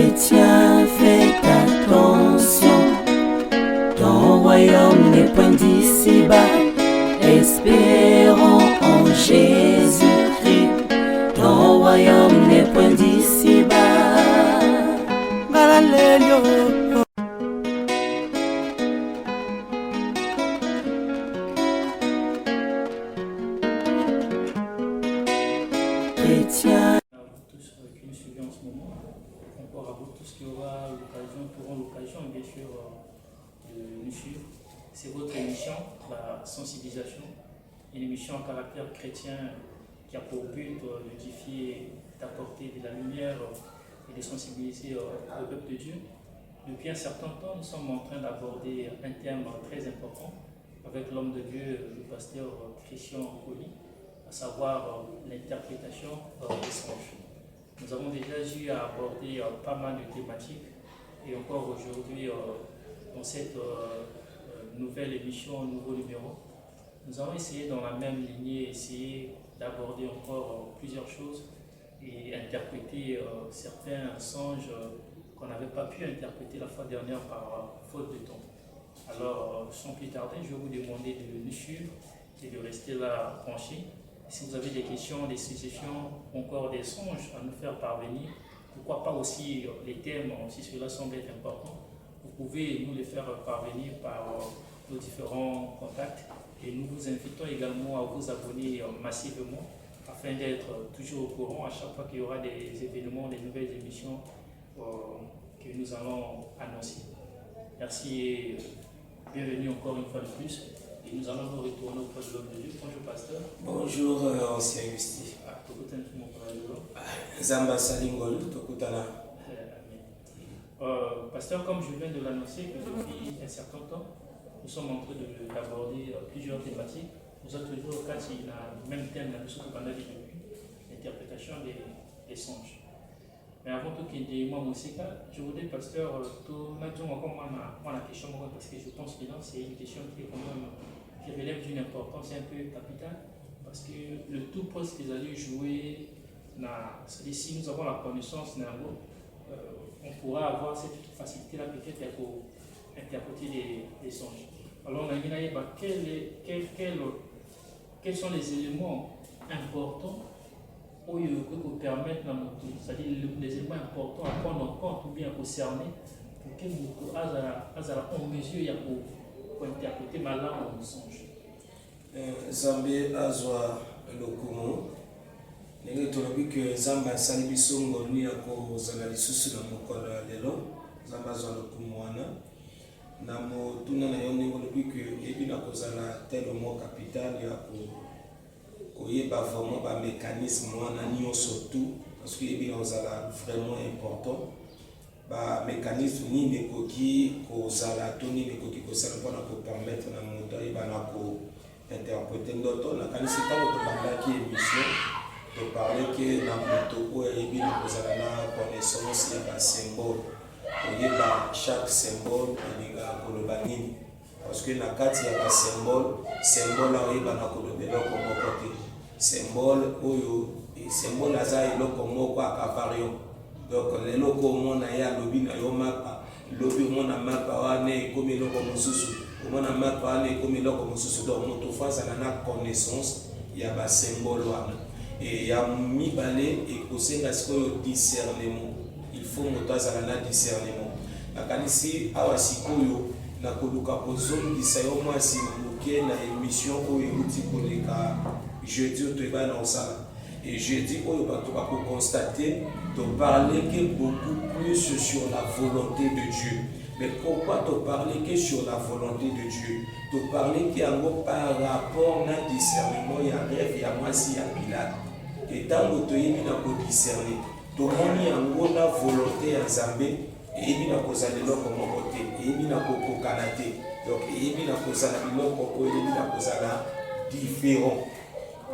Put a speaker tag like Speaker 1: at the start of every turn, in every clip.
Speaker 1: Chrétien, fais attention, ton royaume n'est point d'ici-bas. Espérons en Jésus-Christ, ton royaume n'est point d'ici-bas. Alléluia. Chrétien.
Speaker 2: À vous tous qui nous suivez en ce moment, encore à vous tous qui auront l'occasion bien sûr de nous suivre. C'est votre émission, la sensibilisation, une émission à caractère chrétien qui a pour but d'édifier, d'apporter de la lumière et de sensibiliser le peuple de Dieu. Depuis un certain temps, nous sommes en train d'aborder un thème très important avec l'homme de Dieu, le pasteur Christian Colli, à savoir l'interprétation des songes. Nous avons déjà eu à aborder pas mal de thématiques et encore aujourd'hui, dans cette nouvelle émission, nouveau numéro, nous allons essayer dans la même lignée, essayer d'aborder encore plusieurs choses et interpréter certains songes qu'on n'avait pas pu interpréter la fois dernière par faute de temps. Alors, sans plus tarder, je vais vous demander de nous suivre et de rester là branchés. Si vous avez des questions, des suggestions, encore des songes à nous faire parvenir, pourquoi pas aussi les thèmes, si cela semble être important, vous pouvez nous les faire parvenir par nos différents contacts. Et nous vous invitons également à vous abonner massivement afin d'être toujours au courant à chaque fois qu'il y aura des événements, des nouvelles émissions que nous allons annoncer. Merci et bienvenue encore une fois de plus. Et nous allons nous retourner auprès de l'homme de Dieu. Bonjour pasteur.
Speaker 3: Bonjour ancien Gusti. Zamba Salingol, Tokutana.
Speaker 2: Pasteur, comme je viens de l'annoncer, que depuis un certain temps, nous sommes en train d'aborder plusieurs thématiques. Nous avons toujours le cas sur le même thème, la mission que pendant depuis l'interprétation des songes. Mais avant tout, je voudrais, pasteur, tout la question, parce que je pense que c'est une question qui est quand même qui relève d'une importance un peu capitale, parce que le tout poste qu'ils allaient jouer, c'est-à-dire si nous avons la connaissance on pourra avoir cette facilité-là peut-être pour interpréter les songes. Alors, on a dit, quels sont les éléments importants pour permettre, c'est-à-dire les éléments importants à prendre en compte ou bien à concerner pour que nous en mesure pour interpréter ma langue en songe.
Speaker 3: Zambé Azwa Lokumo. Nenge tolobi que Zamba asali biso ngolu ya kozala lisusu na mokolo ya lelo. Zamba azwa lokumu wana. Na motuna na yo ndenge olobi que ebi na kozala tel mot capital ya koyeba vraiment ba mécanisme wana nyonso tout parce que ebi na kozala vraiment important. Ba mécanisme nini ekoki kozala to nini ekoki kosala mpona kopermettre na moto ayeba na kointerpréter ndoto nakanisi ntango tobandaki émission toparle ke na moto oyo ayebi na kozala na connaissance ya basymbole oyeba chaque symbole elingaka koloba nini parce que na kati ya basymbole symbole oyeba na koloba eloko moko te symbole oyo symbole aza eloko moko akavarion. Donc l'eloko omona ya lobi na yo mapa lobi omona mapa wana ekomi eloko mosusu omona mapa wana ekomi eloko mosusu donc moto fazala na connaissance ya basymbole wana et ya mibale ekosenga sikoyo discernement. Il faut moto azala na discernement nakanisi awa sikoyo na koluka kozongisa yo mwasi moke na émission oyo euti koleka jeudi oyo toyeba na osala. Et jeudi oyo bato bakoconstater de parler que beaucoup plus sur la volonté de Dieu. Mais pourquoi te parler que sur la volonté de Dieu? Te parler qu'il y a par rapport à un discernement, il y a un rêve, il y a moi si il y a Pilate. Et tant que tu es mis dans le discerner, tu as mis la volonté à Zambé, et il y a cause de l'eau comme côté, et il y a cause canadé. Donc il y a cause de l'eau comme il y a cause différent.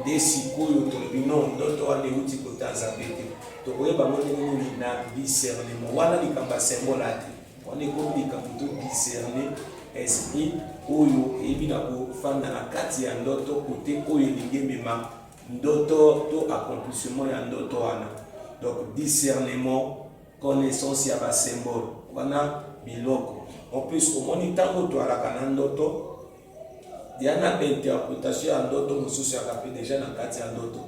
Speaker 3: Des sikoyo non ndoto wane uti kotaza bete to koyeba moni nini na discernement wana likamba symbole ate wane ko likambo to discerner esprit oyo ebi na kofanda na kati ya ndoto kote oyo lingemema ndoto to accomplissement ya ndoto wana. Donc discernement connaissance ya ba symbole wana biloko en plus omoni tango to alaka na ndoto diana interprétation ya ndoto mosusu akapi déjà na kati ya ndoto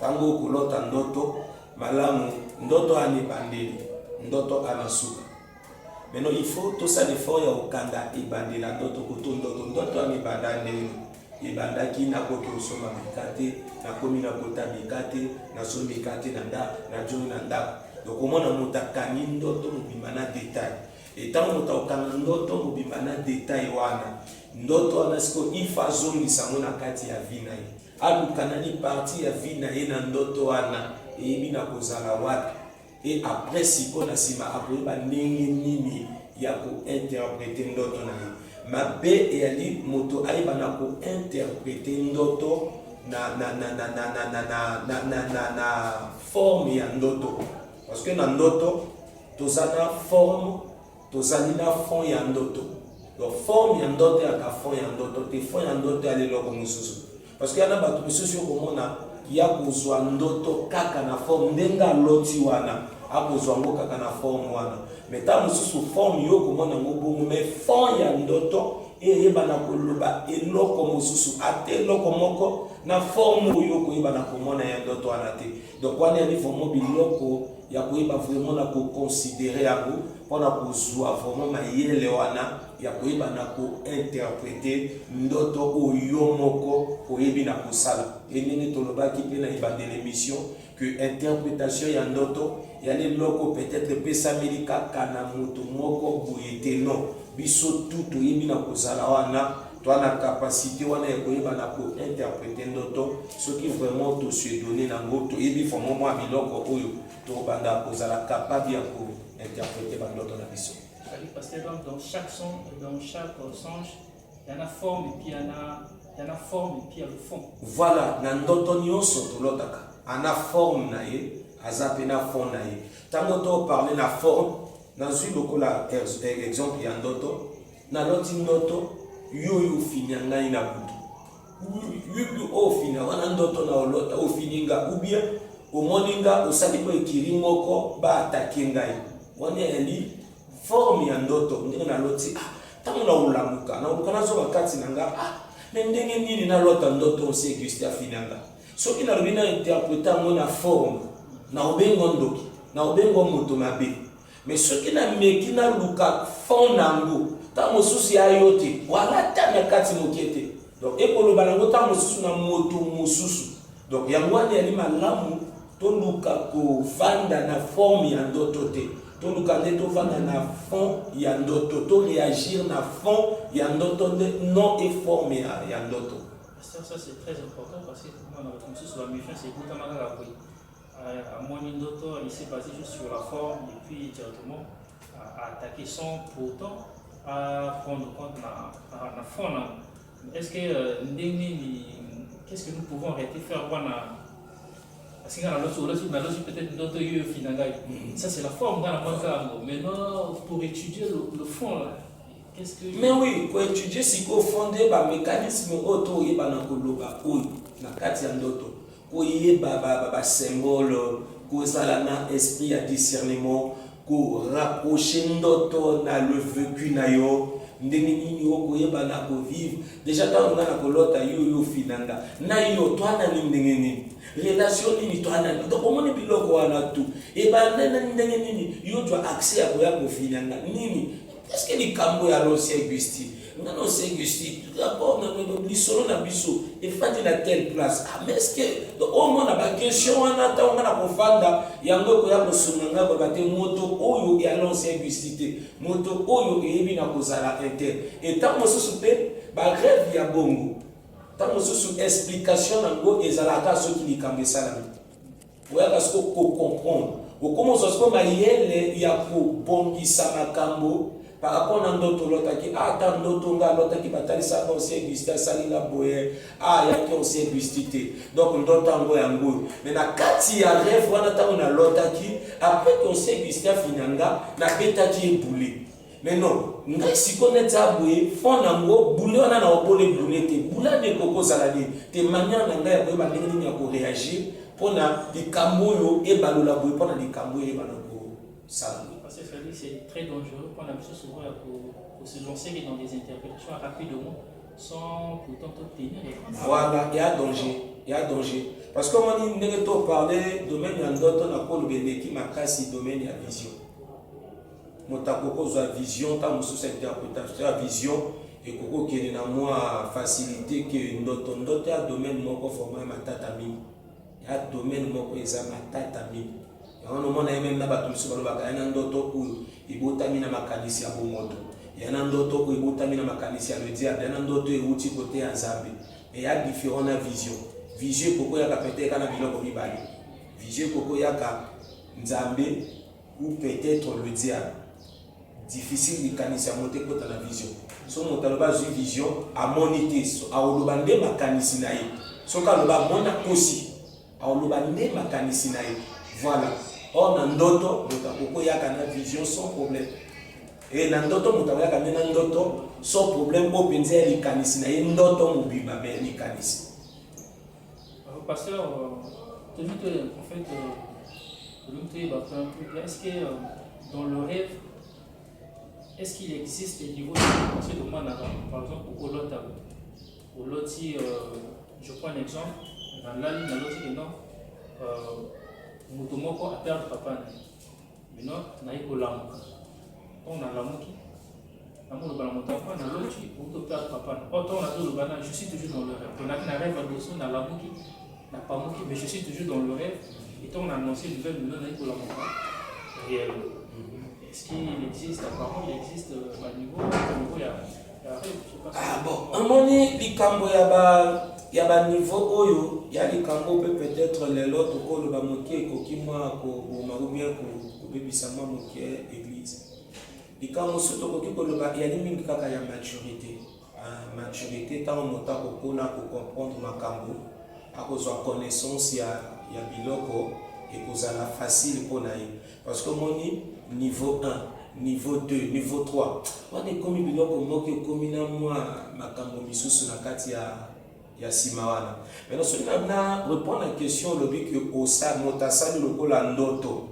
Speaker 3: tango kolota ndoto malamu ndoto ani bandeli ndoto anasuka maintenant il faut tout ça l'effort ya okanda ibandela ndoto kuto ndoto ani bandani ibandaki na koki osoma bikate na komi na kota bikate na so bikate na nda na joni na nda donc omona mutakani ndoto mobimba na détail et tant mutakana ndoto mobimba na détail wana ndoto wana siko ifa zongisa mona kati ya vina ye alukana ni parti ya vina ye na ndoto wana eyebi na kozala wapi et après siko na sima akoyeba ndenge nini ya kointerprete ndoto na ye mabe eyali moto ayeba na kointerprete ndoto na forme ya ndoto parce que na ndoto tozana forme tozali na fond ya ndoto donc forme ya ndoto ya ka fond ya ndoto te fond ya ndoto ya leloko mosusu parce que yana bato misusu yokomona ya kozwa ndoto kaka na forme ndenge aloti wana akozwa ngo kaka na forme wana mais ta mosusu forme yokomona ngo bongo mais fond ya ndoto eyeba na koloba eloko mosusu ate eloko moko na forme oyo koyeba na komona ya ndoto wana te donc wana ya vraiment biloko ya koyeba vraiment na koconsidérer yango mpona kozwa vraiment mayele wana ya koyeba na kointerprete ndoto oyo moko oyebi na kosala endenge tolobaki mpe na ebandela émission que interprétation ya ndoto ya leloko peut-être epesameli kaka na moto moko boye te non biso tu toyebi na kozala wana toana capacité wana ya koyeba na kointerprete ndoto soki vraiment tosiedone nango toyebi vraiment mwa biloko oyo tobanda kozala capable ya kointerprete bandoto na biso.
Speaker 2: Parce que dans chaque son, dans chaque songe, il y a la forme et puis il y a la forme et puis il y a le fond.
Speaker 3: Voilà, na ndoto nyonso tolotaka ana forme na ye azape na fond na ye tango to parler na forme nazwi lokola exemple ya ndoto na loti ndoto yoyo fini ngai na butu yubi ofini wana ndoto na olota ofini nga ubie omoninga osali ko ekiri moko ba atake ngai wana eli forme ya ndoto ndenge na loti tango na ulamuka na ukana zo bakati nanga ndenge nini na lota ndoto ose Auguste afinanga soki na lobina interpréter mona forme na obengo ndoki na obengo moto mabe mais soki na meki na luka fond nango ta mosusu ya yote wala tana kati mokete donc ekoloba nango ta mosusu na moto mosusu donc ya mwana ya malamu to luka ko vanda na forme ya ndoto te to luka nde to vanda na fond ya ndoto to réagir na fond ya ndoto non et forme ya ndoto.
Speaker 2: Ça c'est très important parce que moi dans notre sur la mission c'est tout à à mon ndoto il s'est basé juste sur la forme et puis directement à attaquer sans pour autant à prendre compte na fond. Est-ce que qu'est-ce que nous pouvons arrêter faire parce que dans l'autre peut-être d'autres yeux finalement ça c'est la forme dans la manque maintenant pour étudier le fond là. Qu'est-ce que
Speaker 3: mais oui pour étudier si qu'on fondé ba mécanisme auto yeba na koloba oyo na kati ya ndoto ko yeba ba symbole ko sala na esprit ya discernement ko rapprocher ndoto na le vécu na yo ndenge nini ko yeba na ko vivre déjà tant na kolota yo finanga na yo twana ni ndenge nini relation nini twana donc omoni biloko wana tu e ba ndenge nini yo doit accès ya ko finanga nini. Est-ce que les cambo ya l'ancien Auguste? Non, l'ancien Auguste, d'abord, l'isolo na biso, et fait à telle place. Mais est-ce que, au moins, on a une question, on attend, on a un fanda, yango koya kosonga ko bate moto oyo ya l'ancien Auguste, moto oyo ebi na kozala inter. Et tant que ce pe, ba rêve ya bongo. Tant que ce explication nango ezalaka ceux qui likambe sala. Oya kasko ko comprendre. Au commence à ce que mayele ya ko bongisa makambo. Par rapport à ndoto lotaki ata ndoto nga lotaki batalisa conseil Auguste salila boye yaki conseil Auguste donc ndoto ngo yango mais na kati ya rêve wana tango na lotaki après conseil Auguste finanga na betaki eboulé mais non ngai sikone ta boye fond nango boulé wana na obole boulé te boula de koko salade te manière na ngai ya ba ndenge ya ko réagir pona likambo yo e balola boye pona likambo e banako
Speaker 2: Parce que c'est très dangereux quand on a besoin souvent pour se lancer dans des interprétations rapidement sans pourtant obtenir les grands.
Speaker 3: Voilà, il y a danger. Il y a danger. Parce que moi, je ne peux parler domaine yandoto na ko lobene ki makasi domaine ya vision. Motakoko za vision, ta mususu interprétation ya vision et koko kene na moi facilité que ndoto ya domaine moko format matata mingi. Ya domaine moko eza matata mingi. Yango mona même na bato mususu balobaka yana ndoto oyo ibotami na makanisi ya bomoto. Yana ndoto oyo ibotami na makanisi ya le diable. Yana ndoto euti kote ya Nzambe. Mais ya différent na vision. Vision koko yaka peut-être na biloko mibale. Vision koko yaka Nzambe ou peut-être le diable. Difficile de kanisa monter kota na vision. So motaloba zu vision a monité so a olobande makanisi na ye. So ka loba mona kosi a olobande makanisi na ye. Voilà. Or na ndoto motakoko yaka na vision sans problème. Et na ndoto motakoko yaka na ndoto sans problème au penza ya likanisi na ye ndoto mobiba be likanisi.
Speaker 2: Pasteur, en fait, est-ce que dans le rêve, est-ce qu'il existe des niveaux de pensée de moi, par exemple, au loti, je prends un exemple, dans la ligne, dans l'autre, non, Moutomoko a perdu papa, mais non, n'a eu que l'amour. On a l'amour qui l'amour de l'amour, on a l'autre, on a perdu papa. Autant on a tout le banal, je suis toujours dans le rêve. On a un rêve à dessous, on a l'amour qui n'a pas manqué, mais je suis toujours dans le rêve. Et on a annoncé une nouvelle million d'années pour l'amour réellement. Est-ce qu'il existe, apparemment, il existe à niveau, il y a rêve, je sais pas.
Speaker 3: Ah bon, à mon avis, likambo y a ba niveau oyo, y a likambo peut-être les autres ko le ba moké ko kimwa ko marumia ko bebisa mwa moké église. Likambo soto ko ki ko le ba y a ni mingi kaka ya maturité. Maturité tant mota ko kona ko comprendre makambo, a ko zo connaissance ya biloko et ko za la facile ko na ye. Parce que moni niveau 1, niveau 2, niveau 3. On est comme biloko moké comme na moi makambo misusu na kati ya simawana. Maintenant ce na répondre à la question le but que osa motasali lokola ndoto.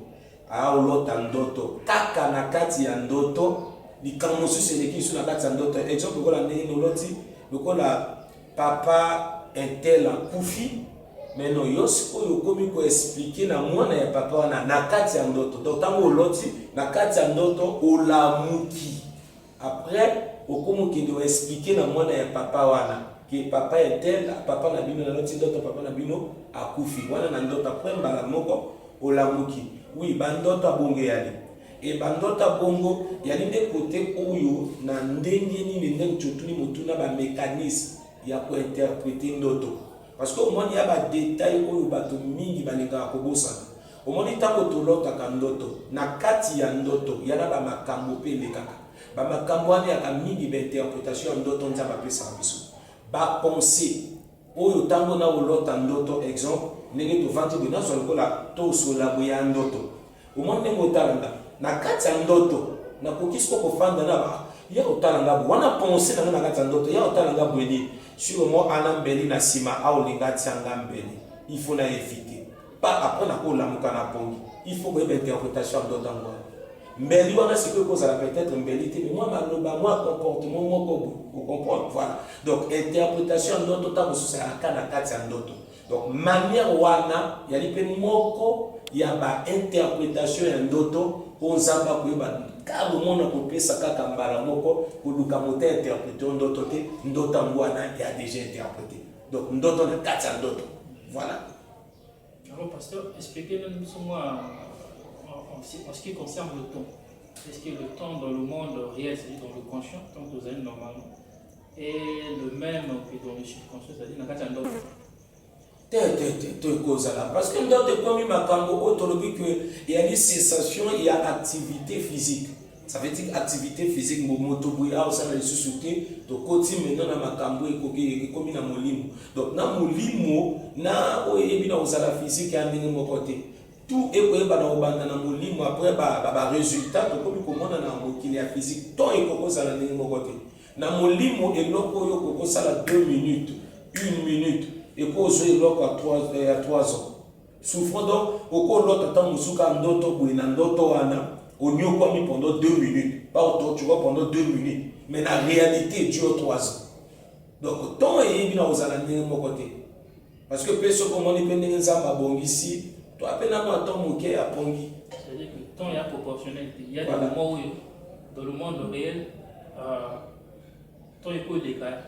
Speaker 3: A olota ndoto. Kaka na kati ya ndoto, likambo susu eleki su na kati ya ndoto. Exemple lokola ndenge noloti lokola papa intel akufi. Mais non, yosi oyo komi ko expliquer na mwana ya papa wana na kati ya ndoto. Donc tango oloti na kati ya ndoto olamuki. Après okomuki ndo expliquer na mwana ya papa wana que papa est tel, papa na bino na loti ndoto papa na bino akufi. Wana na ndoto après mbala moko olamuki. Oui, bandoto abonge yali. Et bandoto abongo yali nde côté oyo na ndenge nini ndenge chotuni motuna ba mécanisme ya ko interpréter ndoto. Parce que au moins il y a des détails où bato mingi balinga kobosa. Au moins tango tolota kandoto na kati ya ndoto yana ba makambo pe lekaka. Ba makambo ani ya mingi ba interprétation ndoto nzamba pesa biso. Ba pensée oyo tango na olota ndoto exemple ndenge to vante bona zo lokola to sola boya ndoto. Au moins ndenge otalanga na kati ya ndoto na kokisko ko fanda na ba ya otalanga wana pensée na kati ya ndoto ya otalanga bweni. Sur moi, Anambeli na sima a olinga tianga mbeli. Il faut la éviter. Pas après na ko la mukana pongi. Il faut que l'interprétation d'autant moi. Mbeli wana c'est que cause la peut-être mbeli mais moi maloba moi comportement moi ko comprendre voilà. Donc interprétation d'autant ta so ça kana kati ndoto. Donc manière wana yali pe moko ya ba interprétation ya ndoto onzamba ko ba car le monde a pesa kaka mbala moko kuluka mote interpréter ndoto te ndoto ngwana ya déjà interprété. Donc ndoto na kati ya ndoto. Voilà.
Speaker 2: Alors pasteur, expliquez-nous moi en ce qui concerne le temps. Est-ce que le temps dans le monde réel, c'est-à-dire dans le conscient, tant que vous allez normalement, est le même que dans le subconscient, c'est-à-dire dans le kati ya ndoto?
Speaker 3: Parce que dans le premier makambo autologique il y a des sensations, il y a activité physique. Ça veut dire activité physique moto bouya au sein de susouté to koti maintenant na makambo ekoki comme na molimo. Donc na molimo na oyebi na osala physique ya ndenge moko te. Tout ekoyeba na obanda na molimo après ba résultat to komi komona na mokili ya physique to ekokozala ndenge moko te. Na molimo eloko yo kokosala 2 minutes, 1 minute et cause eloko à 3 ans. Souffrant donc oko lota ta musuka ndoto bwina ndoto wana On y a pendant 2 minutes. Pas autant, tu vois, pendant 2 minutes. Mais la réalité dure 3 ans. Donc, tant et bien aux alanés de mon côté. Parce que personne comme on est pénétré dans bon ici, tu as peine à moi ton moquet à Pongi.
Speaker 2: C'est-à-dire que tant il y a proportionnalité. Il y a des moments où, dans le monde réel, tant école des cas.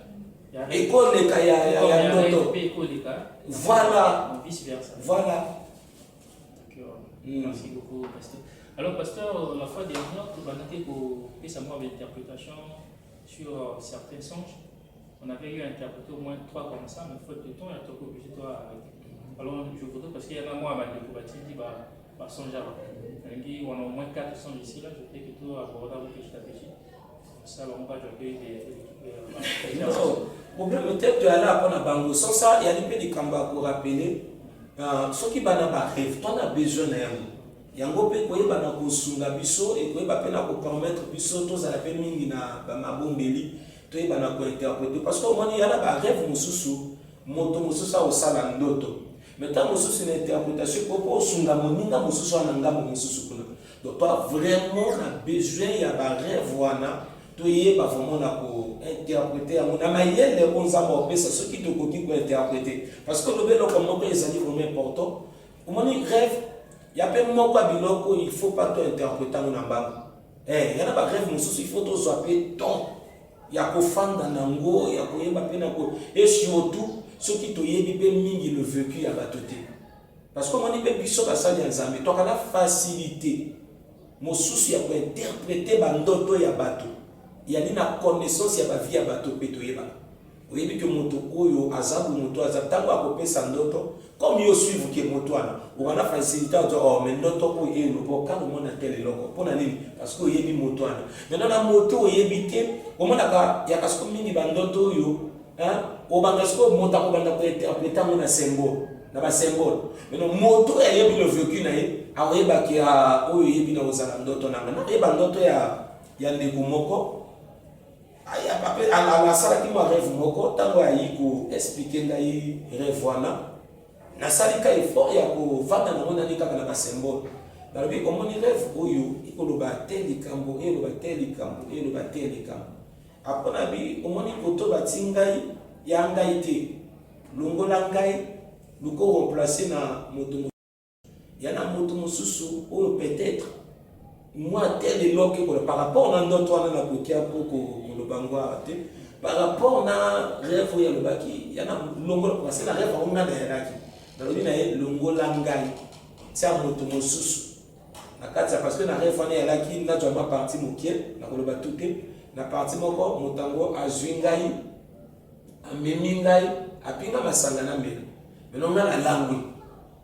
Speaker 3: École des cas, il y a un autre.
Speaker 2: École des cas.
Speaker 3: Voilà.
Speaker 2: Vice versa.
Speaker 3: Voilà.
Speaker 2: D'accord. Merci beaucoup, pasteur. Alors, pasteur, la fois dernière, tu as noté que ça m'a interprétation sur certains songes. On avait eu à interpréter au moins 3 comme ça, mais faute de temps, il y a tout obligé de arrêter. Alors, je voudrais, parce qu'il y en a moi, avec le bâti, dit, songe avant. On a au moins 4 songes ici, là, je sais que tout abordable petit à petit. Ça, on va jouer des
Speaker 3: non, le problème peut-être que là, on a bango. Sans ça, il y a des petits combats pour rappeler. Ceux qui ont rêve, tu as besoin d'un. Il y a un peu de bana ko sunga biso et ko ba pena ko permettre biso to za la pe mingi na ba mabombeli to e bana ko interpréter parce que on y a ba rêve mususu moto mususu au sala ndoto mais tant mususu une interprétation ko sunga moninga mususu na ngamo mususu kuna donc toi vraiment na besoin ya ba rêve wana to y ba vraiment na ko interpréter à mon amayele on za mo pesa ce qui te koki ko interpréter parce que le belo comme ko ezali vraiment important on rêve. Il y a pas mon quoi biloko, il faut pas tout interpréter en ambango. Il y en a pas rêve il faut tout swapper ton. Il y a qu'au fan d'anango, il y a qu'au yeba penako. Et surtout, ceux qui te yebi pe mingi le vécu à batoté. Parce que on dit pe biso ba sali nzambe, to kana facilité. Mon souci à pour interpréter bandoto ya bato. Il y a une connaissance ya ba vie ya bato pe to yeba. Oyebi que moto oyo azabu moto azatango akopesa ndoto comme yo suivre que moto ana on a facilité en disant oh mais ndoto ko e no bo quand on a tel loko pona nini parce que oyebi moto ana maintenant na moto oyebi te o mona ka ya kasko mingi bandoto yo o bangasko moto ko banda ko interpréter na symbole na ba symbole maintenant moto oyebi le vécu na ye a oyeba ki a oyo oyebi na ozala ndoto na na e bandoto ya ndeko moko la sala qui m'a rêve moko tango ayi ko expliquer ngai rêve wana na sali ka effort ya ko vanda na mona nika na ba symbole dans le comment ni rêve oyo ikoloba teli kambo elo ba teli kambo apona bi omoni poto batingai ya ngai te longola ngai luko remplacer na moto yana moto mususu oyo peut-être moi tel eloko par rapport na ndoto wana na kokia poko le bangwa te par rapport na rêve ya le baki yana longola parce que la rêve on a deraki dans le na longola ngai ça moto mususu na kati parce que na rêve wana ya laki na joma parti mokie na koloba tuté na parti moko motango azwingai amemi ngai apinga masanga na mbele mais non na langwe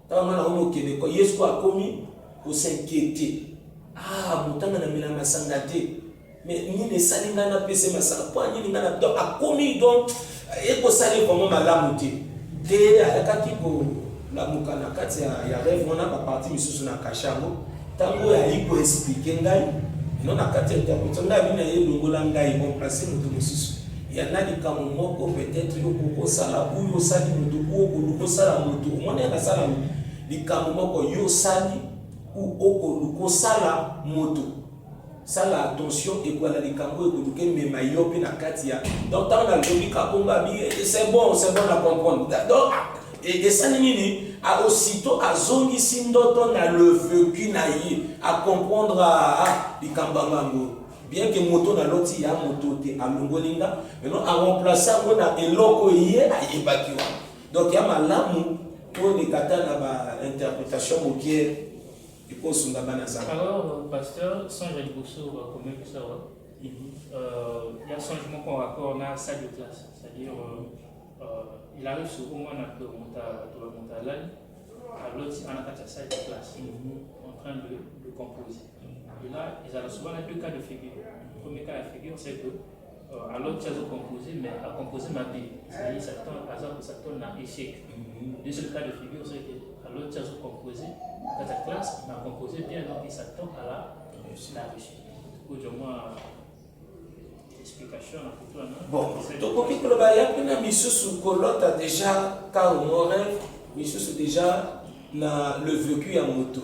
Speaker 3: tawa na homo kene ko yesu akomi ko s'inquiéter mutanga na mila masanga te mais ni ne salinga na pese masanga po ni ngana donc akomi donc eko sali vraiment malamu te akaki ko la mukana kati ya rêve wana ba parti misusu na kashango tango ya iko expliquer ngai non na kati ya interprétation ngai bina ye longola ngai bon placer mutu misusu ya nani kama moko peut-être yo ko sala uyo sali mutu ko sala mutu mwana na sala likambo moko yo sali ou oko sala moto sala attention et quoi la likambo et que me mayo pe na katia donc tant la logique a bomba bi c'est bon à comprendre donc et ça nini a aussitôt a zongi sindoto na le vécu na yi à comprendre likambo ngango bien que moto na loti ya moto te alongolinga maintenant a remplacer ngona eloko ye ayebakiwa donc ya malamu pour les katana ba interprétation mokier.
Speaker 2: Alors, pasteur, sans j'ai beaucoup comme ça, il y a un changement qu'on raccorde à la salle de classe. C'est-à-dire, il arrive souvent on a monter à l'âne, à l'autre, on a la salle de classe, en train de composer. Et là, ils ont souvent deux cas de figure. Le premier cas de figure, c'est que à l'autre, tu as composé, mais à composer ma vie. C'est-à-dire, ça tourne à échec. Le deuxième cas de figure, c'est que à l'autre, tu as composé. Dans ta classe, on a composé bien, donc il s'attend à la réussite. Du coup, je vois l'explication pour toi, non?
Speaker 3: Bon, donc, il y a une mission sur Colotte a déjà, car on rêve, mission déjà le vécu à moto.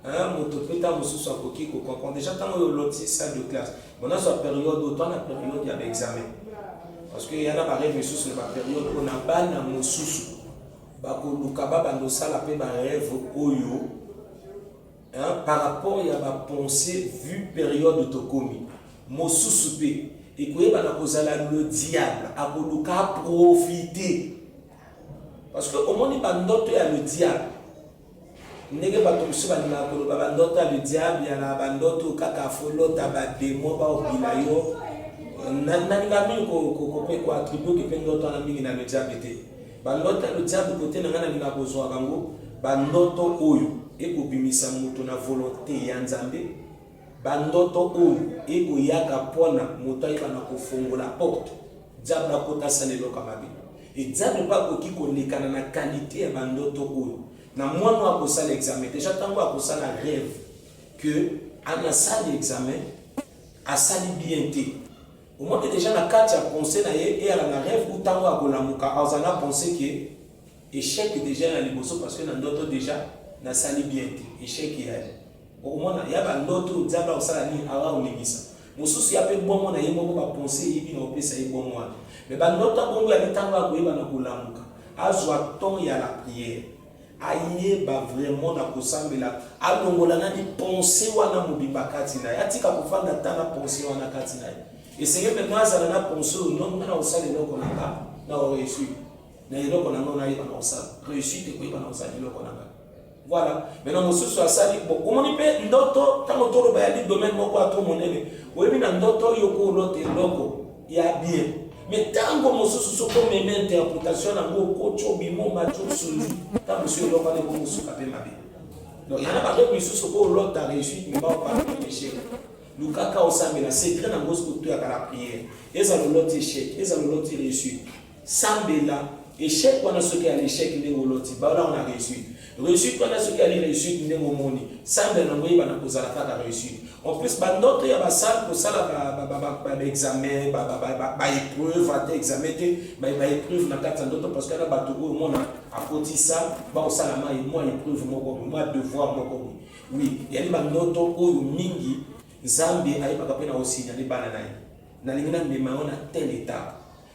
Speaker 3: moto peut être mosusu akoki ko comprendre déjà tant que loti salle de classe maintenant sur période autant la période ya examen parce que yana ba rêve mosusu na période on a bana mosusu ba ko luka ba bando sala pe ba rêve oyo par rapport à la pensée vue période de Tokomi, mosusu pe ekoyeba na kozala le diable akoluka profiter parce que au monde bandoto ya le diable ndenge bato mosusu balinga koloba bandoto ya le diable ya na bandoto kaka folota bademo baobila yo nalinga mingi kope koattribue kepe ndoto wana mingi na le diable te bandoto ya le diable kote na ngai nalinga kozwa bango bandoto oyo ekobimisa moto na volonté ya nzambe bandoto oyo ekoyaka mpona moto ayeba na kofongola porte diable akotasa lelo kamabe et diable mpe akoki kolekana na qualité ya bandoto oyo na mwana akosala examen déjà ntango akosala rêve que anasali examen asali bien te omoni déjà na kati ya pensée na ye eyala na rêve ou ntango akolamuka azala na pensée ke échec déjà na liboso parce que na ndoto déjà nasali bien te échec ya omona ya bandoto diable akosala nini awa olingisa mosusu ya mpe bongo na ye moko bapensée yebi na opesa ye bongo wana mais bandoto abongo ya ntango akoyeba na kolamuka azwa temps ya la prière ayeba vraiment na kosambela alongola nani pensée wana mobimba kati na ye atika kofanda ta na pensée wana kati na ye esenge maintenant azala na pensée oyo nonga na kosala eloko na nga na oréussite na eloko na nga nayeba na kosala réussite ekoyeba na kosala eloko na nga voilà maintenant mosusu asali bon omoni mpe ndoto ntango toloba yali domaine moko ato monene oyebi na ndoto oyo kolota eloko ya bien mais tango mosusu soko meme interprétation nango okocho bimo macho sulu ta monsieur eloko ane bongo suka mpe mabe donc yana bato mosusu kolota réussite mais baopara échec lukaka osambela secret nango soko toyaka la prière eza loloti échec eza loloti réussite sambela échec wana soki ya l'échec ndenge oloti baola on a réussite réussite wana soki ya réussite ndenge omoni sambela nango yeba na kozala kaka réussite en plus bandoto ya basala kosala baexamen baépreuve ate examen te baépreuve na kati ya ndoto parce que ana bato oyo omona akotisa bakosala mwa épreuve moko mwa devoir moko oui yali bandoto oyo mingi nzambe ayebaka mpe na osignale bana na ye nalingi namema yo na telle étape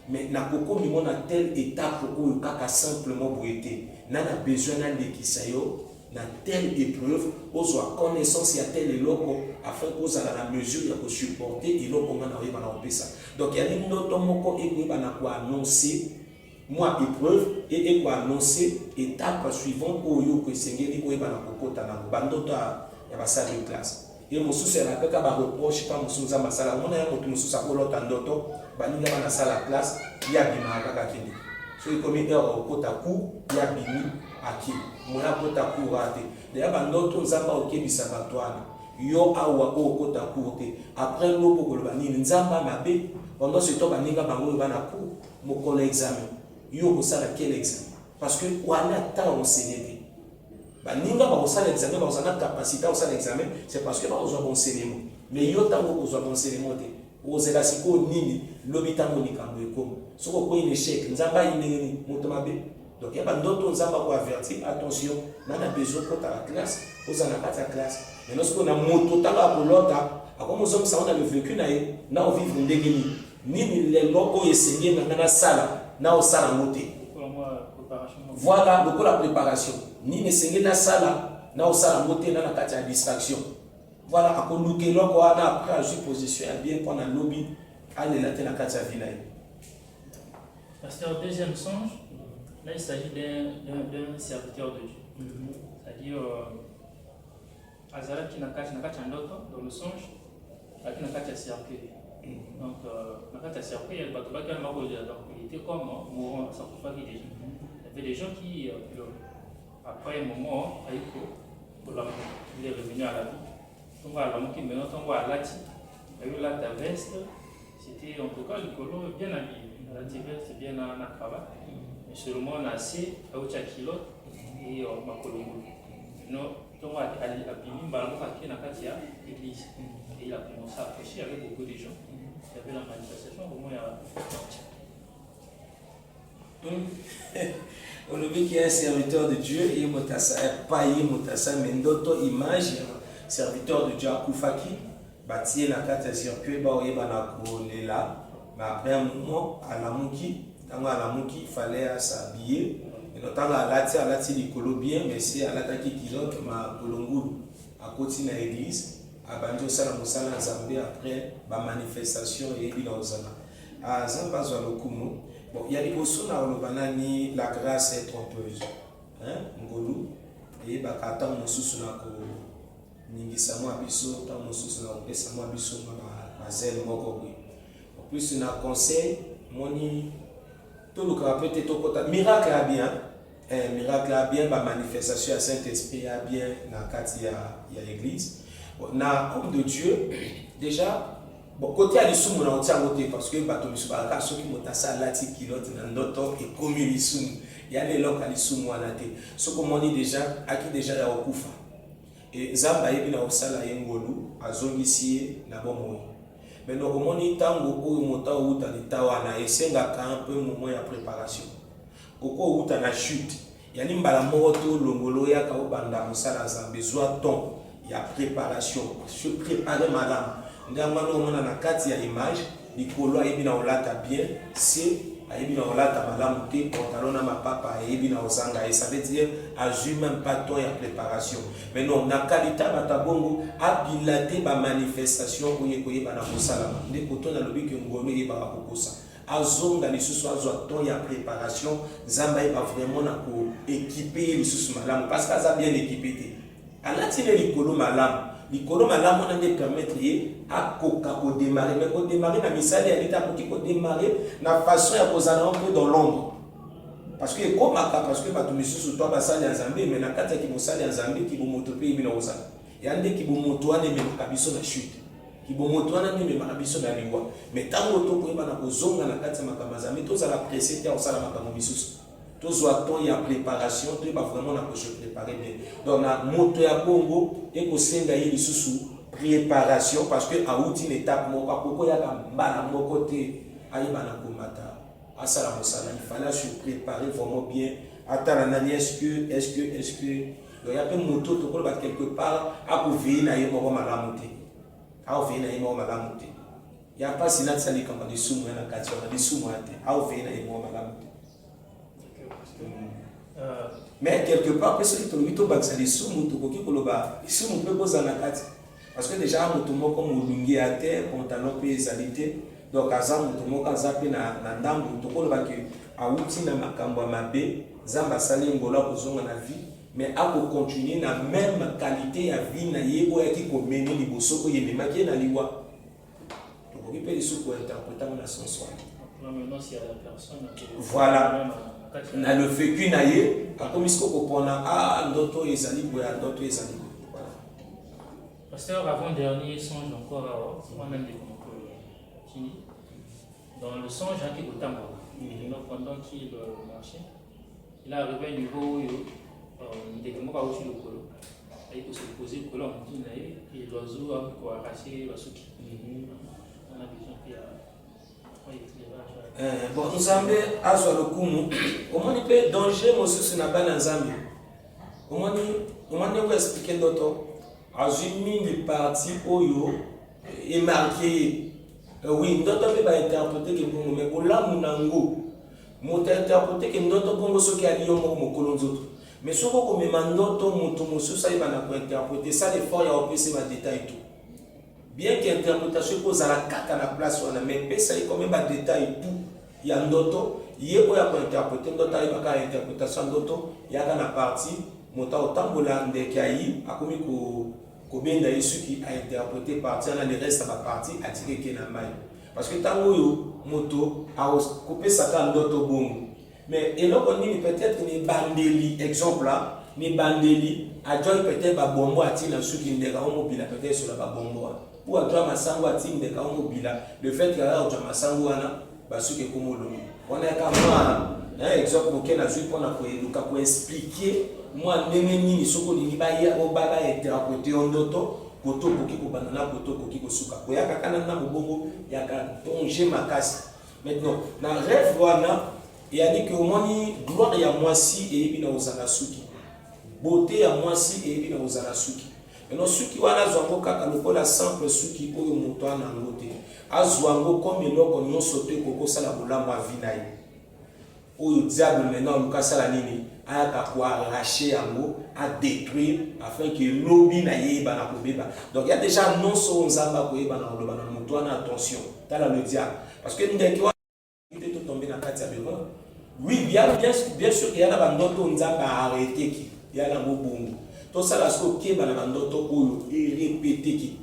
Speaker 3: mais nakokomi mo na telle étape oyo kaka simplement boye te nana besoin nalekisa yo na telle épreuve ozwa connaissance ya telle eloko afin kozala na mesure ya kosupporter eloko nga na oyeba na kopesa donc yali ndoto moko ekoyeba na koannonce mwa épreuve e ekoannonce étape suivante oyo okesengeli oyeba na kokota nango bandoto ya basali de classe ye mosusu yana kaka bareproche pa mosusu nzambe asala omona ya moto mosusu akolota ndoto baninga banasala classe ya bimaka kaka kende soki komi heure okota cour ya bimi aki moya kota cour ate deya bandoto nzambe okebisa bato wana yo awa oyo okota cour te après lobo koloba nini nzambe mabe pendant ce temps baninga bango oyo bana cour mokolo examen yo okosala quel examen parce que wana ta enseigné te baninga bakosala examen bakosala na capacité akosala examen c'est parce que bakozwa bonseignement mais yo ntango okozwa bonseignement te okozela sikoyo nini lobi ntango likambo ekomi soki okoyi na échec nzambe ayindenge nini moto mabe donc ya bandoto nzambe akoavertir attention nana besoin kota la classe ozala na kati ya classe maintenant soki na moto ntango akolota akomozongisa ngo na le vécu na ye na ovivre ndenge nini lelo oyo esengeli na nga nasala na osala ngo te voilà lokola préparation nini esengeli nasala na osala ngo te na kati ya distraction voilà akoluka eloko wana après azwi position ya bien mpona lobi alela te na kati ya vi na ye.
Speaker 2: Pasteur, deuxième songe, là il s'agit d'un serviteur de Dieu. C'est-à-dire, Azara qui n'a qu'à ndoto dans le songe, qui n'a qu'à cercueil. Donc, n'a qu'à cercueil, il était comme mourant, ça ne pas déjà. Il y avait des gens qui, après un moment, il est revenu à la vie. On voit l'homme qui maintenant on voit Lati. Il y a eu la veste, c'était en tout cas le colon bien habillé. La veste bien en cravate. Mais seulement on a assez, à haute kilote et ma colombo. Non, on voit Abimi, Balamouka qui est dans l'église. Et il a commencé à prêcher avec beaucoup de gens. Il y avait la manifestation, au moins il y a.
Speaker 3: On a vu qu'il y a un serviteur de Dieu, et il pas mais d'autres images, serviteur de Dieu à Koufaki, bâti la carte circuit, là. Mais après un moment, à la Mouki, il fallait s'habiller. Et notamment à la Ticolo bien, mais c'est à l'attaque qui l'autre, ma Colongoulou, à côté de l'église, à Banjo Salamoussala Zambé après la manifestation et puis dans Zana. À Zambazo Lokumu, bon, il y a des personnes à Olobanani, la grâce est trompeuse. Ngolu, et Bakata Moussou Nako, Ningisamo Abisso, Tamoussou Nako, Pesamo Abisso, Mazel Mokobi. En plus, on a un conseil, moni, tout le cas peut-être au côté. Miracle a bien, miracle a bien, la manifestation à Saint-Esprit a bien, dans il y a l'église. On a homme de Dieu, déjà, bon, côté à l'issue, on a entièrement voté parce que bateau l'issue, par ceux qui m'ont tassé à l'ati kilote, dans notre et comme l'issue, il y a les locs à l'issue, moi, à ce qu'on m'a dit déjà, à qui déjà il y a au Koufa. Et Zamba, il y a au Sala Yengolu, à Zongissier, n'a pas mouru. Mais nous avons dit tango au montant où tu as et c'est un peu moment de préparation. Au cours où tu as la chute, il y a une balamoto, l'ongolo, ya kaobanda, moussala besoin de temps, il y a préparation. Je prépare madame. Nous avons une carte d'image, les colos, il y a bien, c'est. Il y a pantalon à ma papa et ça veut dire agir même pas temps et préparation. Mais non, na qualité batabongo a dilaté ma manifestation où il y a na musalama. Des cotons na lobi que ngolo y ba kokosa. Azonga les sous soit temps et préparation, Zamba va vraiment na ko équiper les sous malam parce que ça bien équipé. À la tine les colos malam. L'icône malam on a des permettre à démarrer, mais pour démarrer la missale elle est pour démarrer la façon à poser un peu dans l'ombre. Parce que comme parce que tu me sous toi basale en Zambie, mais na kata qui mosale en Zambie qui vont motoper bien aux ans. Et ande qui vont motoane mais kabiso na chute. Qui vont motoane mais kabiso na liwa. Mais tant auto pour na kozonga na kata makama Zambie, tous à la presser et au sala makama bisus. Tous il y a préparation, tu vas vraiment se préparer bien. Donc, la moto à Congo, et que c'est une sous préparation parce que à outil une étape, il y a un côté, il fallait se préparer vraiment bien. Attends, est-ce que, il y a un moto quelque part, à couvrir, il y a un moment à la montée. Il n'y a pas si là, ça dit comme des sous-mois, des sous-mois, à ouvrir, il y a un moment à la montée. Mais quelque part, après ce qui est les sous-mots, parce que déjà, on comme lungi à terre, pantalon pézalité, donc à Zam, on a zappé na ndam, on a à outil na makambo mabe, Zamba sali ngola kozonga na vie, mais à continuer na même qualité à vie na yebo ya ki ko meni liboso ko yeme makie na liwa. Donc on peut les sous pour interpréter dans son soin.
Speaker 2: Maintenant, s'il y a la personne,
Speaker 3: voilà. Na le vécu na ye comme ce qu'on pona ah d'autres ezali boya d'autres ezali voilà.
Speaker 2: Pasteur, avant-dernier songe encore moi-même des fini dans le songe qui est au tambour pendant qu'il marchait il est arrivé à un niveau où il était comme au-dessus du colo il faut se poser le colo en dessous et l'oiseau a arraché la souki on a besoin qu'il y a
Speaker 3: bon, Nzambe azwa lokumu omoni pe danger mosusu na bana Nzambe omoni ko expliquer ndoto azwi mingi parti oyo est marqué oui ndoto pe ba interpréter ke bongo mais olamu nango moto interpréter ke ndoto bongo soki ali yo mokolo nzoto mais soko ko mema ndoto moto mosusu ayi bana ko interpréter ça l'effort ya opese ba détail tout. Bien que l'interprétation pose à la carte à la place, on a mais ça y quand même un détail tout. Il y a un d'autres, il y a quoi interpréter d'autres, il y a une interprétation d'autres, il y a dans la partie, montant autant que l'andé qui a eu, à comme combien d'ailleurs ceux qui a interprété partie, on a le reste de la partie à tirer qui est dans maille. Parce que tant que moto a coupé ça dans d'autres bombes. Mais et là on dit peut-être les bandeli, exemple là, les bandeli, à John peut-être ba bombo à tirer ceux qui ne gardent mobile peut-être sur la bombo. Ou à toi masango à tim de kao mobile le fait que là tu masango ana basuke komolo on a kama un exemple auquel na zui pona ko expliquer moi ndenge nini soko lingi ba ya o baba interpréter ondoto koto koki ko banana koto koki ko suka ko ya kana na mbongo ya ka danger makasi maintenant na rêve wana Et a dit que omoni gloire ya mwasi et bina ozana suki. Beauté ya mwasi et bina ozana suki. Mais non suki wana zwango kaka lokola simple suki oyo moto ana ngote. Azwango comme eloko nyonso te koko sala bolamu avina ye. Oyo diable maintenant lukasa la nini ayaka ko arracher yango, à détruire afin que lobi na yeba na kobeba. Donc il y a déjà non so nzamba ko yeba na loba na moto wana attention. Tala le diable parce que ndeki wa était tout tombé na kati ya bero. Oui, bien sûr qu'il y a na bandoto nzamba arrêter qui. Il y a na bongo. Tout ça là so ke bana bandoto oyo et répéter qui.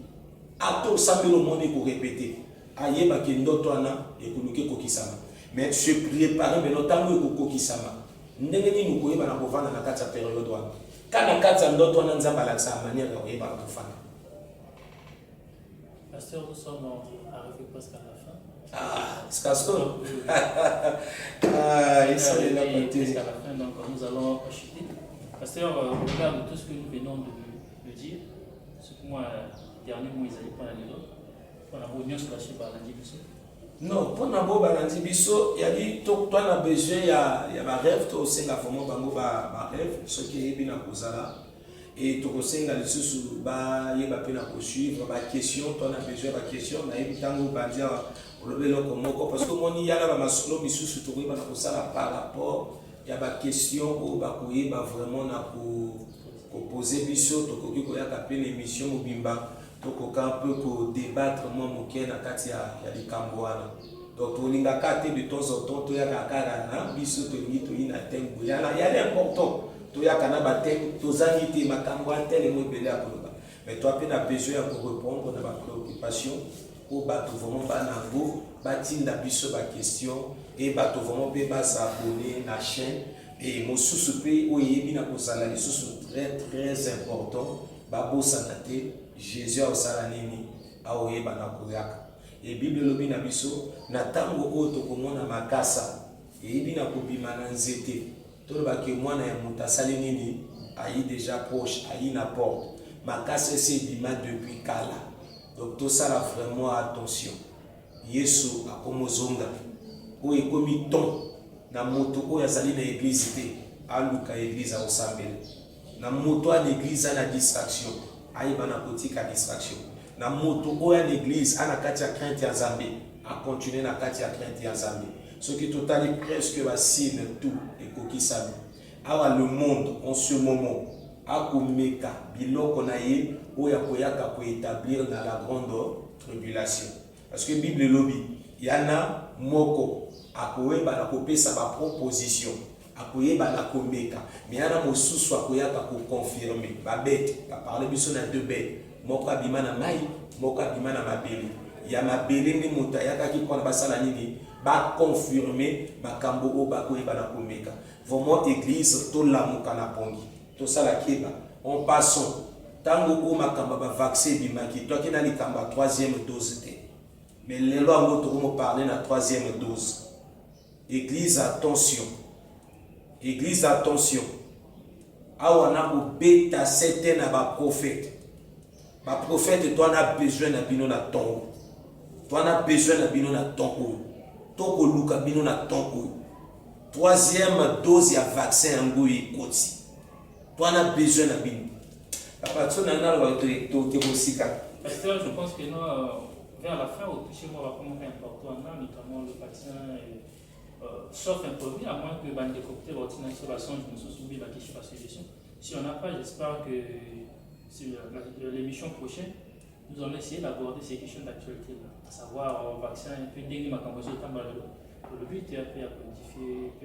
Speaker 3: Ato samelo monde ko répéter. Ayeba ke ndoto ana ekuluke ko kisama. Mais se préparer mais notamment ko kisama. Ndenge nini koyeba na kovanda na kati ya période wana. Kana kati ya ndoto wana nzamba alakisa manière ya koyeba na kofanda.
Speaker 2: Pasteur, nous sommes arrivés presque à la fin.
Speaker 3: Ah, c'est casse Ah, il s'est là
Speaker 2: presque à la fin, donc nous allons chuter. Pasteur, au regard de tout ce que nous venons de dire, ce que moi, dernier mot, ils allaient pas aller là. On a beau se cacher par la division.
Speaker 3: Non, pour na bo balandi biso, ya di to toi na besoin ya ba rêve to senga vraiment bango ba rêve, ce qui est bien kozala et to senga le susu ba yeba pe na ko suivre ba question, toi na besoin ba question na yebi tango ba dia olobelo ko moko parce que moni yala ba masolo bisusu to yeba na kozala par rapport ya ba question o ba ko yeba vraiment na ko poser biso to ko ko ya ka pe l'émission mobimba. Donc on peut débattre moi moké na kati ya likambo wana. Donc tolinga kate de temps en temps to ya kakara na biso to ngi to ina tembo ya l'important to ya kana batem to zangi te makambo antele mo belé a koloba. Mais toi pe na besoin pour répondre na ba préoccupation ou ba to vraiment ba nango ba tinda biso ba question et ba to vraiment pe ba s'abonner na chaîne et mo susu pe o yebi na ko sala li susu très important ba bo sanate Jésus a osala nini aoyeba na koyaka et Bible lobi na biso na tango oyo tokomona makasa eyebi na kobima na nzete toloba ke mwana ya moto asali nini ayi déjà proche ayi na porte makasa esi ebima depuis kala donc tosala vraiment attention Yesu akomozonga oyo ekomi ton na moto oyo azali na église te aluka église aosambela na moto ya l'église ana distraction aïba na kotika distraction na moto oya l'église ana kati ya crainte ya Nzambe a continuer na kati ya crainte ya Nzambe ce qui totali presque va signe tout et kokisami awa le monde en ce moment a komeka biloko na ye oya koyaka ko établir dans la grande tribulation parce que Bible lobi yana moko akoyeba na kopesa ba proposition akoyeba na komeka mais yana mosusu akoyaka ko confirmer ba bête ba parler biso na deux bêtes moko abima na mai moko abima na mabele ya mabele ni moto ayaka ki kona basala nini ba confirmer makambo o ba koyeba na komeka vraiment église to lamuka na pongi to sala keba en passant tango o makamba ba vaccin bimaki to kina likamba troisième dose te mais lelo ngo to mo parler na troisième dose église attention. Église, attention. Awana ko beta certains na ba prophète. Ba prophète toi na besoin na bino na ton. Toi na besoin na bino na ton. Toko luka bino na ton. Troisième dose ya vaccin ngui koti. Toi na besoin na bino. Papa tu na na ba to bosika.
Speaker 2: Pasteur, je pense que nous vers la fin au toucher moi va commencer important notamment le vaccin sauf un produit, à moins que le décocté va obtenir sur la sonde, nous sommes soumis à la question. Si on n'a pas, j'espère que sur l'émission prochaine, nous allons essayer d'aborder ces questions d'actualité, à savoir le vaccin, un peu d'ennemis ma campagne le but est après à codifier.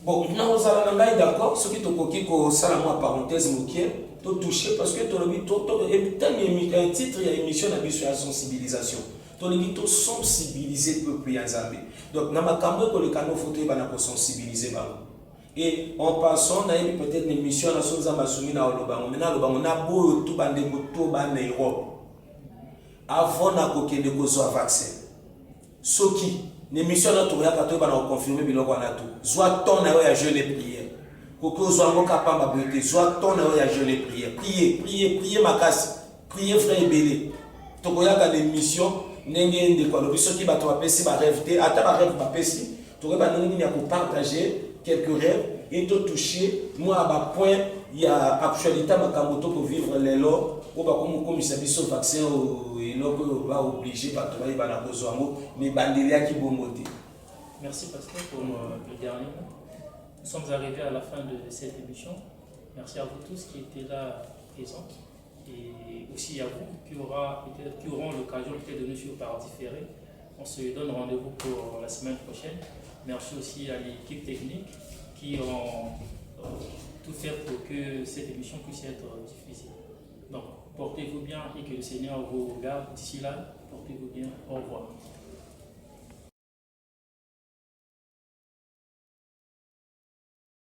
Speaker 3: Bon, nous allons d'accord, ce qui est au coquille, ça la moi parenthèse, moquée, tout touché, parce que tu as un titre, il y a une émission sur la sensibilisation. Tu as sensibiliser le peuple Nzambe. Donc, dans ma campagne, le canot faut sensibiliser. Et en passant, on a peut-être une émission à la Sonzamba Soumina au Lobango. Maintenant, on a beau tout bande moto en Europe. Avant, on a coqué de cause à vaccin. Ce qui, l'émission à tout, on a confirmé que on a tout. Soit ton à jeûne et prière. Coco soit capable de brûler. Soit ton à jeûne et prière. Priez, ma casse. Priez, frère et belé. Tokoyaka l'émission. Nenge ndeko alobi soki bato bapesi ba rêve te ata ba rêve bapesi tu aurais partager quelques rêves et te toucher moi à point il y a actualité makamoto pour vivre les lots ou comme ça biso vaccin et là que va obligé par toi il va na besoin mais bandelia qui bomboté.
Speaker 2: Merci pasteur pour le dernier mot. Nous sommes arrivés à la fin de cette émission. Merci à vous tous qui étaient là présents et aussi à vous qui auront l'occasion peut-être de nous suivre par différé. On se donne rendez-vous pour la semaine prochaine. Merci aussi à l'équipe technique qui ont tout fait pour que cette émission puisse être diffusée. Donc, portez-vous bien et que le Seigneur vous garde. D'ici là, portez-vous bien. Au revoir.